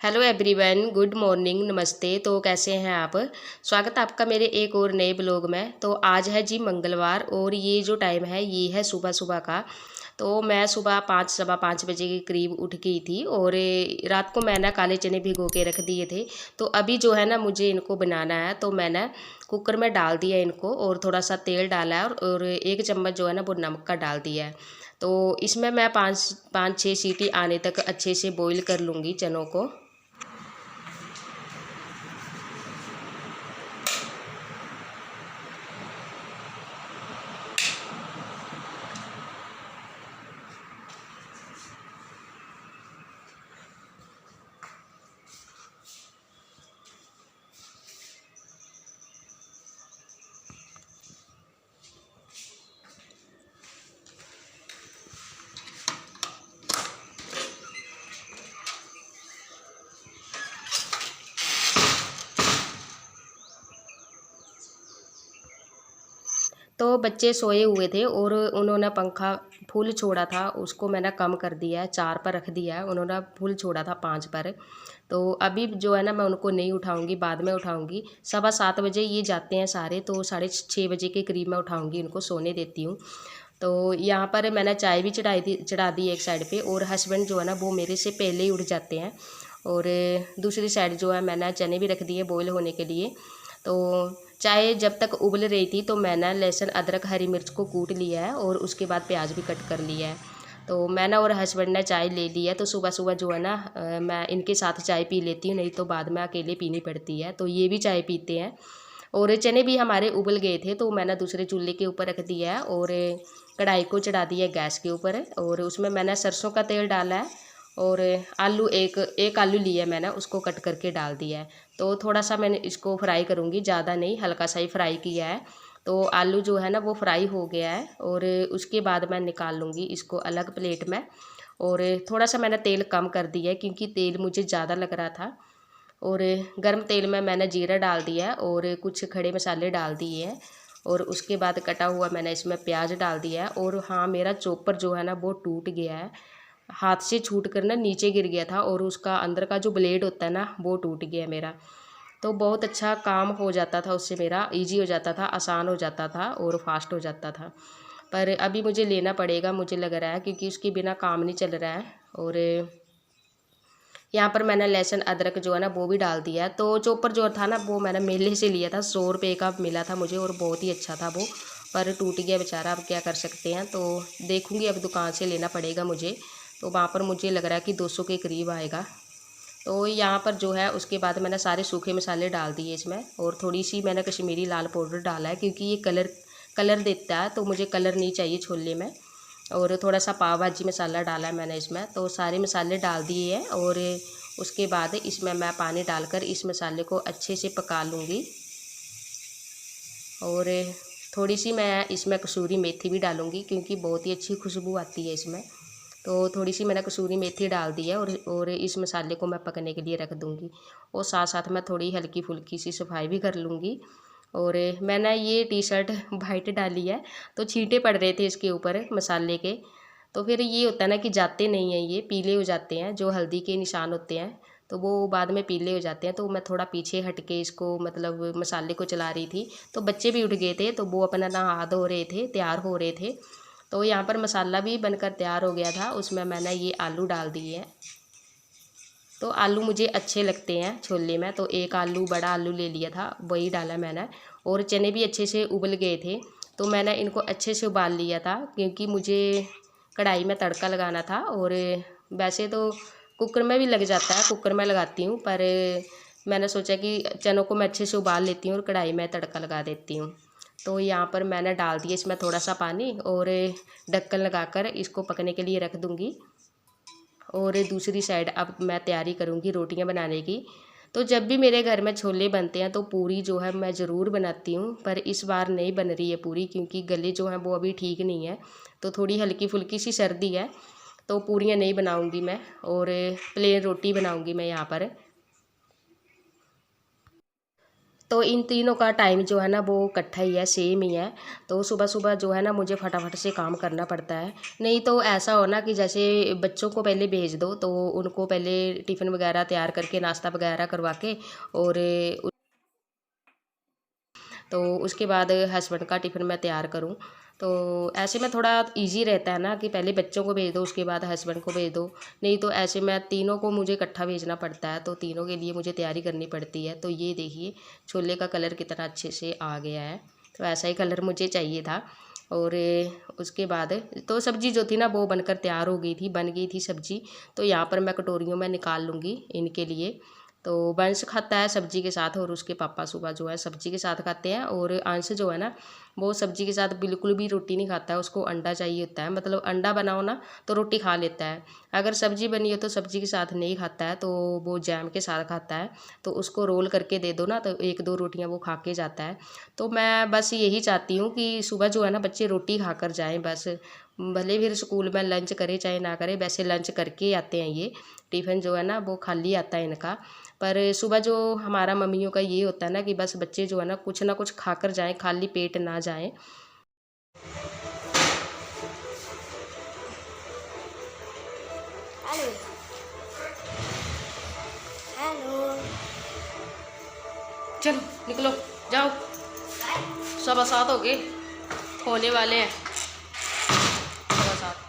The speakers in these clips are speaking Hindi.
हेलो एवरीवन, गुड मॉर्निंग, नमस्ते। तो कैसे हैं आप? स्वागत है आपका मेरे एक और नए ब्लॉग में। तो आज है जी मंगलवार और ये जो टाइम है ये है सुबह सुबह का। तो मैं सुबह 5 सवा 5 बजे के करीब उठ गई थी और रात को मैं ना काले चने भिगो के रख दिए थे। तो अभी जो है ना मुझे इनको बनाना है, तो मैंने कुकर में डाल दिया इनको और थोड़ा सा तेल डाला है और 1 चम्मच जो है ना वो नमक का डाल दिया है। तो इसमें मैं पाँच पाँच छः सीटी आने तक अच्छे से बॉईल कर लूँगी चनों को। तो बच्चे सोए हुए थे और उन्होंने पंखा फुल छोड़ा था, उसको मैंने कम कर दिया है, 4 पर रख दिया है। उन्होंने फुल छोड़ा था 5 पर। तो अभी जो है ना मैं उनको नहीं उठाऊंगी, बाद में उठाऊंगी। 7:15 बजे ये जाते हैं सारे, तो 6:30 बजे के करीब मैं उठाऊंगी, इनको सोने देती हूँ। तो यहाँ पर मैंने चाय भी चढ़ा दी एक साइड पे, और हस्बैंड जो है ना वो मेरे से पहले ही उठ जाते हैं। और दूसरी साइड जो है मैंने चने भी रख दिए बॉईल होने के लिए। तो चाय जब तक उबल रही थी तो मैंने लहसुन अदरक हरी मिर्च को कूट लिया है और उसके बाद प्याज भी कट कर लिया है। तो मैंने और हस्बैंड ने चाय ले ली है। तो सुबह सुबह जो है ना मैं इनके साथ चाय पी लेती हूँ, नहीं तो बाद में अकेले पीनी पड़ती है। तो ये भी चाय पीते हैं। और चने भी हमारे उबल गए थे, तो मैंने दूसरे चूल्हे के ऊपर रख दिया है और कढ़ाई को चढ़ा दिया गैस के ऊपर। और उसमें मैंने सरसों का तेल डाला है और आलू एक एक आलू लिया मैंने, उसको कट करके डाल दिया है। तो थोड़ा सा मैंने इसको फ्राई करूँगी, ज़्यादा नहीं, हल्का सा ही फ्राई किया है। तो आलू जो है ना वो फ्राई हो गया है और उसके बाद मैं निकाल लूँगी इसको अलग प्लेट में। और थोड़ा सा मैंने तेल कम कर दिया है क्योंकि तेल मुझे ज़्यादा लग रहा था। और गर्म तेल में मैंने जीरा डाल दिया है और कुछ खड़े मसाले डाल दिए हैं। और उसके बाद कटा हुआ मैंने इसमें प्याज डाल दिया है। और हाँ, मेरा चॉपर जो है ना वो टूट गया है, हाथ से छूट कर ना नीचे गिर गया था और उसका अंदर का जो ब्लेड होता है ना वो टूट गया मेरा। तो बहुत अच्छा काम हो जाता था उससे, मेरा इजी हो जाता था, आसान हो जाता था और फास्ट हो जाता था। पर अभी मुझे लेना पड़ेगा, मुझे लग रहा है, क्योंकि उसके बिना काम नहीं चल रहा है। और यहाँ पर मैंने लहसुन अदरक जो है ना वो भी डाल दिया है। तो चॉपर जो था ना वो मैंने मेले से लिया था, 100 रुपये का मिला था मुझे और बहुत ही अच्छा था वो, पर टूट गया बेचारा, अब क्या कर सकते हैं। तो देखूँगी, अब दुकान से लेना पड़ेगा मुझे। तो वहाँ पर मुझे लग रहा है कि 200 के करीब आएगा। तो यहाँ पर जो है उसके बाद मैंने सारे सूखे मसाले डाल दिए इसमें, और थोड़ी सी मैंने कश्मीरी लाल पाउडर डाला है क्योंकि ये कलर कलर देता है, तो मुझे कलर नहीं चाहिए छोले में। और थोड़ा सा पाव भाजी मसाला डाला है मैंने इसमें। तो सारे मसाले डाल दिए हैं और उसके बाद इसमें मैं पानी डालकर इस मसाले को अच्छे से पका लूँगी। और थोड़ी सी मैं इसमें कसूरी मेथी भी डालूँगी क्योंकि बहुत ही अच्छी खुशबू आती है इसमें। तो थोड़ी सी मैंने कसूरी मेथी डाल दी है और इस मसाले को मैं पकने के लिए रख दूँगी। और साथ साथ मैं थोड़ी हल्की फुल्की सी सफाई भी कर लूँगी। और मैंने ये टी शर्ट वाइट डाली है, तो छींटे पड़ रहे थे इसके ऊपर मसाले के। तो फिर ये होता है ना कि जाते नहीं हैं, ये पीले हो जाते हैं, जो हल्दी के निशान होते हैं तो वो बाद में पीले हो जाते हैं। तो मैं थोड़ा पीछे हट के इसको मतलब मसाले को चला रही थी। तो बच्चे भी उठ गए थे, तो वो अपना नहा धो रहे थे, तैयार हो रहे थे। तो यहाँ पर मसाला भी बनकर तैयार हो गया था, उसमें मैंने ये आलू डाल दिए हैं। तो आलू मुझे अच्छे लगते हैं छोले में, तो एक आलू बड़ा आलू ले लिया था, वही डाला मैंने। और चने भी अच्छे से उबल गए थे, तो मैंने इनको अच्छे से उबाल लिया था क्योंकि मुझे कढ़ाई में तड़का लगाना था। और वैसे तो कुकर में भी लग जाता है, कुकर में लगाती हूँ, पर मैंने सोचा कि चनों को मैं अच्छे से उबाल लेती हूँ और कढ़ाई में तड़का लगा देती हूँ। तो यहाँ पर मैंने डाल दिया इसमें थोड़ा सा पानी और ढक्कन लगाकर इसको पकने के लिए रख दूँगी। और दूसरी साइड अब मैं तैयारी करूँगी रोटियां बनाने की। तो जब भी मेरे घर में छोले बनते हैं तो पूरी जो है मैं ज़रूर बनाती हूँ, पर इस बार नहीं बन रही है पूरी क्योंकि गले जो हैं वो अभी ठीक नहीं है। तो थोड़ी हल्की फुल्की सी सर्दी है, तो पूरियाँ नहीं बनाऊँगी मैं और प्लेन रोटी बनाऊँगी मैं यहाँ पर। तो इन तीनों का टाइम जो है ना वो इकट्ठा ही है, सेम ही है। तो सुबह सुबह जो है ना मुझे फटाफट से काम करना पड़ता है। नहीं तो ऐसा हो ना कि जैसे बच्चों को पहले भेज दो तो उनको पहले टिफ़िन वगैरह तैयार करके नाश्ता वगैरह करवा के और तो उसके बाद हस्बैंड का टिफ़िन मैं तैयार करूँ। तो ऐसे में थोड़ा इजी रहता है ना कि पहले बच्चों को भेज दो उसके बाद हस्बैंड को भेज दो। नहीं तो ऐसे में तीनों को मुझे इकट्ठा भेजना पड़ता है, तो तीनों के लिए मुझे तैयारी करनी पड़ती है। तो ये देखिए छोले का कलर कितना अच्छे से आ गया है, तो ऐसा ही कलर मुझे चाहिए था। और उसके बाद तो सब्ज़ी जो थी ना वो बनकर तैयार हो गई थी, बन गई थी सब्ज़ी। तो यहाँ पर मैं कटोरियों में निकाल लूँगी इनके लिए। तो वंश खाता है सब्जी के साथ और उसके पापा सुबह जो है सब्जी के साथ खाते हैं, और अंश जो है ना वो सब्जी के साथ बिल्कुल भी रोटी नहीं खाता है, उसको अंडा चाहिए होता है। मतलब अंडा बनाओ ना तो रोटी खा लेता है, अगर सब्जी बनी हो तो सब्जी के साथ नहीं खाता है, तो वो जैम के साथ खाता है। तो उसको रोल करके दे दो ना तो एक दो रोटियां वो खा के जाता है। तो मैं बस यही चाहती हूँ कि सुबह जो है ना बच्चे रोटी खाकर जाएं बस। भले फिर स्कूल में लंच करे चाहे ना करे, वैसे लंच करके आते हैं ये। टिफ़िन जो है ना वो खाली आता है इनका। पर सुबह जो हमारा मम्मियों का ये होता है ना कि बस बच्चे जो है ना कुछ खाकर जाएं, खाली पेट ना जाएं। हेलो हेलो, चलो निकलो जाओ, 7:15 हो गए, होने वाले हैं 7:15।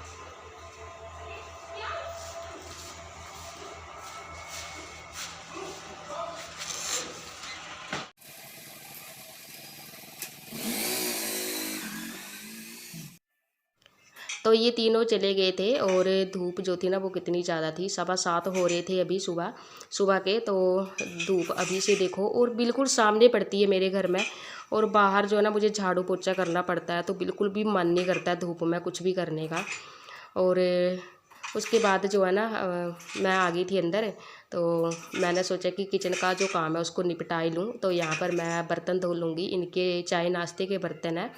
तो ये तीनों चले गए थे, और धूप जो थी ना वो कितनी ज़्यादा थी, 7:15 हो रहे थे अभी सुबह सुबह के। तो धूप अभी से देखो, और बिल्कुल सामने पड़ती है मेरे घर में, और बाहर जो है ना मुझे झाड़ू पोछा करना पड़ता है, तो बिल्कुल भी मन नहीं करता है धूप में कुछ भी करने का। और उसके बाद जो है ना मैं आ गई थी अंदर। तो मैंने सोचा कि किचन का जो काम है उसको निपटा ही लूँ। तो यहाँ पर मैं बर्तन धो लूँगी, इनके चाय नाश्ते के बर्तन हैं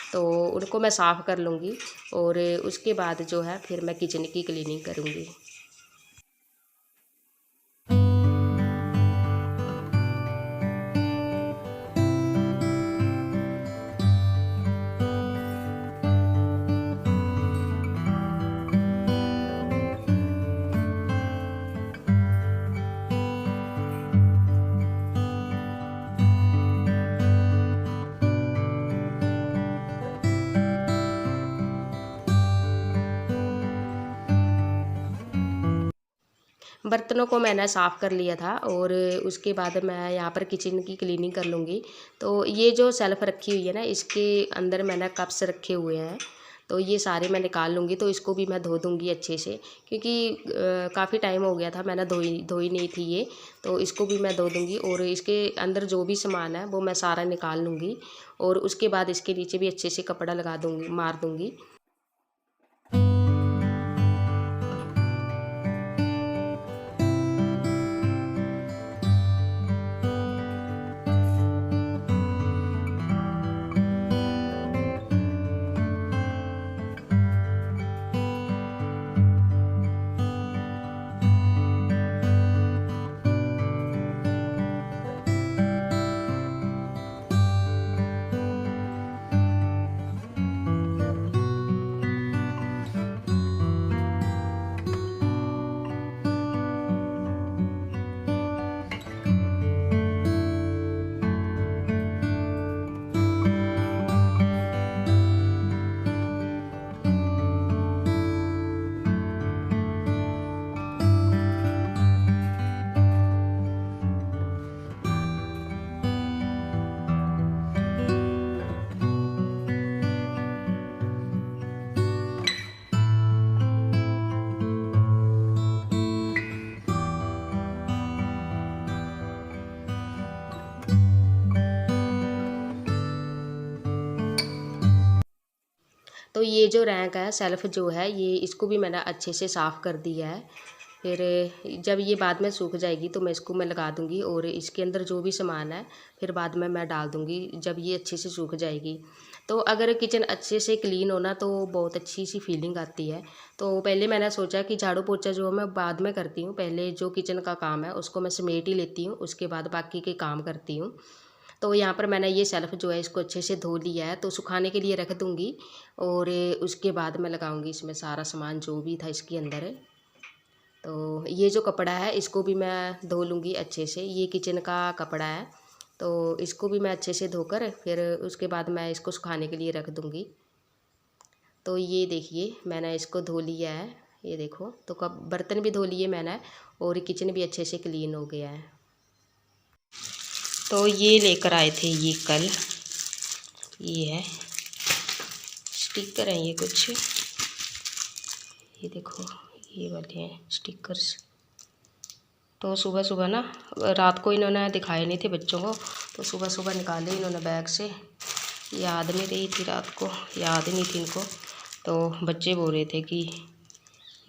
तो उनको मैं साफ़ कर लूँगी, और उसके बाद जो है फिर मैं किचन की क्लीनिंग करूँगी। बर्तनों को मैंने साफ़ कर लिया था, और उसके बाद मैं यहाँ पर किचन की क्लीनिंग कर लूँगी। तो ये जो सेल्फ़ रखी हुई है ना इसके अंदर मैंने कप्स रखे हुए हैं, तो ये सारे मैं निकाल लूँगी। तो इसको भी मैं धो दूँगी अच्छे से, क्योंकि काफ़ी टाइम हो गया था मैंने धोई नहीं थी ये। तो इसको भी मैं धो दूँगी, और इसके अंदर जो भी सामान है वो मैं सारा निकाल लूँगी, और उसके बाद इसके नीचे भी अच्छे से कपड़ा लगा दूँगी, मार दूँगी। तो ये जो रैक है सेल्फ़ जो है ये इसको भी मैंने अच्छे से साफ़ कर दिया है। फिर जब ये बाद में सूख जाएगी तो मैं लगा दूँगी, और इसके अंदर जो भी सामान है फिर बाद में मैं डाल दूँगी जब ये अच्छे से सूख जाएगी। तो अगर किचन अच्छे से क्लीन हो ना तो बहुत अच्छी सी फीलिंग आती है। तो पहले मैंने सोचा कि झाड़ू पोछा जो है मैं बाद में करती हूँ, पहले जो किचन का काम है उसको मैं समेट ही लेती हूँ, उसके बाद बाकी के काम करती हूँ। तो यहाँ पर मैंने ये शेल्फ़ जो है इसको अच्छे से धो लिया है, तो सुखाने के लिए रख दूँगी और उसके बाद मैं लगाऊँगी इसमें सारा सामान जो भी था इसके अंदर। तो ये जो कपड़ा है इसको भी मैं धो लूँगी अच्छे से, ये किचन का कपड़ा है, तो इसको भी मैं अच्छे से धोकर फिर उसके बाद मैं इसको सुखाने के लिए रख दूँगी। तो ये देखिए मैंने इसको धो लिया है, ये देखो, तो कब बर्तन भी धो लिए मैंने और किचन भी अच्छे से क्लीन हो गया है। तो ये लेकर आए थे ये कल, ये है स्टिकर हैं ये कुछ, ये देखो ये वाले हैं स्टिकर्स। तो सुबह सुबह ना, रात को इन्होंने दिखाए नहीं थे बच्चों को, तो सुबह सुबह निकाले इन्होंने बैग से, याद नहीं रही थी रात को, याद नहीं थी इनको। तो बच्चे बोल रहे थे कि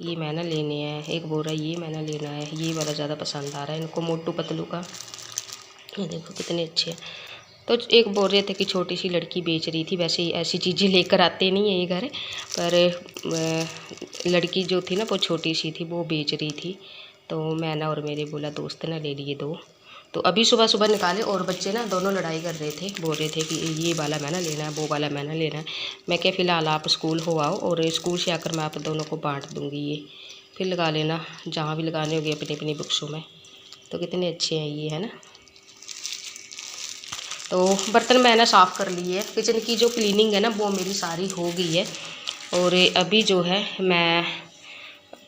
ये मैंने लेने हैं, एक बोल रहा है ये मैंने लेना है, ये वाला ज़्यादा पसंद आ रहा है इनको, मोटू पतलू का। ये देखो कितने अच्छे हैं। तो एक बोल रहे थे कि छोटी सी लड़की बेच रही थी, वैसे ऐसी चीज़ें लेकर आते नहीं है ये घर, पर लड़की जो थी ना वो छोटी सी थी, वो बेच रही थी। तो मैं ना और मेरे बोला दोस्त ने ले लिए दो। तो अभी सुबह सुबह निकाले और बच्चे ना दोनों लड़ाई कर रहे थे, बोल रहे थे कि ये वाला मैंने लेना है, वो वाला मैंने लेना है। मैं क्या फ़िलहाल आप स्कूल हो आओ और स्कूल से आकर मैं आप दोनों को बांट दूँगी, ये फिर लगा लेना जहाँ भी लगाने होंगे अपनी अपनी बुक्सों में। तो कितने अच्छे हैं ये, है ना। तो बर्तन मैंने साफ़ कर लिए है, किचन की जो क्लीनिंग है ना वो मेरी सारी हो गई है। और अभी जो है मैं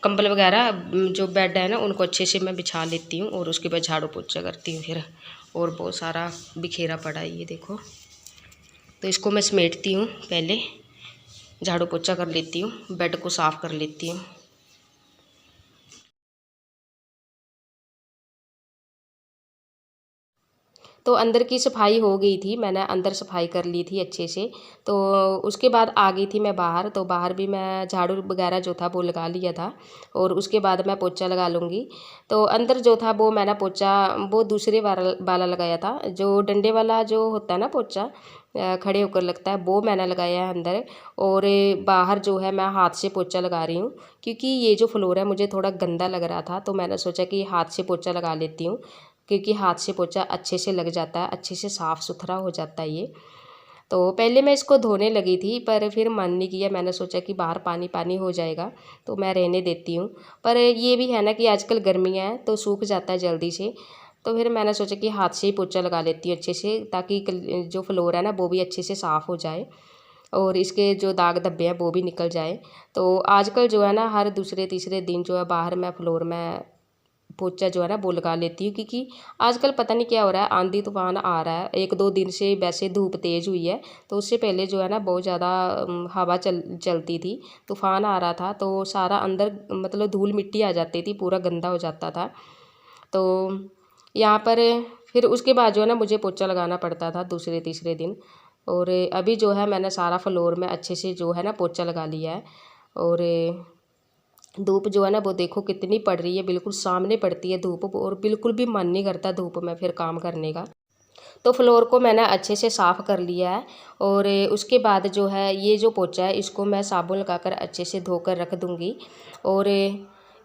कंबल वगैरह जो बेड है ना उनको अच्छे से मैं बिछा लेती हूँ और उसके बाद झाड़ू पोछा करती हूँ फिर। और बहुत सारा बिखेरा पड़ा है ये देखो, तो इसको मैं समेटती हूँ, पहले झाड़ू पोछा कर लेती हूँ, बेड को साफ़ कर लेती हूँ। तो अंदर की सफाई हो गई थी, मैंने अंदर सफाई कर ली थी अच्छे से। तो उसके बाद आ गई थी मैं बाहर, तो बाहर भी मैं झाड़ू वगैरह जो था वो लगा लिया था और उसके बाद मैं पोछा लगा लूँगी। तो अंदर जो था वो मैंने पोछा वो दूसरे वाला लगाया था, जो डंडे वाला जो होता है ना पोछा, खड़े होकर लगता है, वो मैंने लगाया है अंदर। और बाहर जो है मैं हाथ से पोछा लगा रही हूँ, क्योंकि ये जो फ्लोर है मुझे थोड़ा गंदा लग रहा था, तो मैंने सोचा कि हाथ से पोछा लगा लेती हूँ, क्योंकि हाथ से पोछा अच्छे से लग जाता है, अच्छे से साफ़ सुथरा हो जाता है ये। तो पहले मैं इसको धोने लगी थी, पर फिर मन नहीं किया, मैंने सोचा कि बाहर पानी पानी हो जाएगा तो मैं रहने देती हूँ। पर ये भी है ना कि आजकल गर्मियाँ हैं तो सूख जाता है जल्दी से, तो फिर मैंने सोचा कि हाथ से ही पोछा लगा लेती हूँ अच्छे से, ताकि जो फ्लोर है ना वो भी अच्छे से साफ़ हो जाए और इसके जो दाग धब्बे हैं वो भी निकल जाए। तो आजकल जो है ना हर दूसरे तीसरे दिन जो है बाहर मैं फ्लोर में पोछा जो है ना वो लगा लेती हूँ, क्योंकि आजकल पता नहीं क्या हो रहा है, आंधी तूफान आ रहा है। 1-2 दिन से वैसे धूप तेज़ हुई है, तो उससे पहले जो है ना बहुत ज़्यादा हवा चलती थी, तूफान आ रहा था, तो सारा अंदर मतलब धूल मिट्टी आ जाती थी, पूरा गंदा हो जाता था। तो यहाँ पर फिर उसके बाद जो है ना मुझे पोछा लगाना पड़ता था दूसरे तीसरे दिन। और अभी जो है मैंने सारा फ्लोर में अच्छे से जो है ना पोछा लगा लिया है। और धूप जो है ना वो देखो कितनी पड़ रही है, बिल्कुल सामने पड़ती है धूप और बिल्कुल भी मन नहीं करता धूप में फिर काम करने का। तो फ्लोर को मैंने अच्छे से साफ़ कर लिया है और उसके बाद जो है ये जो पोछा है इसको मैं साबुन लगाकर अच्छे से धोकर रख दूँगी। और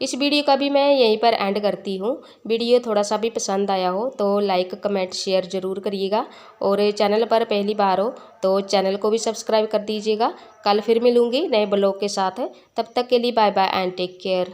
इस वीडियो का भी मैं यहीं पर एंड करती हूँ। वीडियो थोड़ा सा भी पसंद आया हो तो लाइक कमेंट शेयर ज़रूर करिएगा, और चैनल पर पहली बार हो तो चैनल को भी सब्सक्राइब कर दीजिएगा। कल फिर मिलूँगी नए ब्लॉग के साथ, तब तक के लिए bye bye and take care.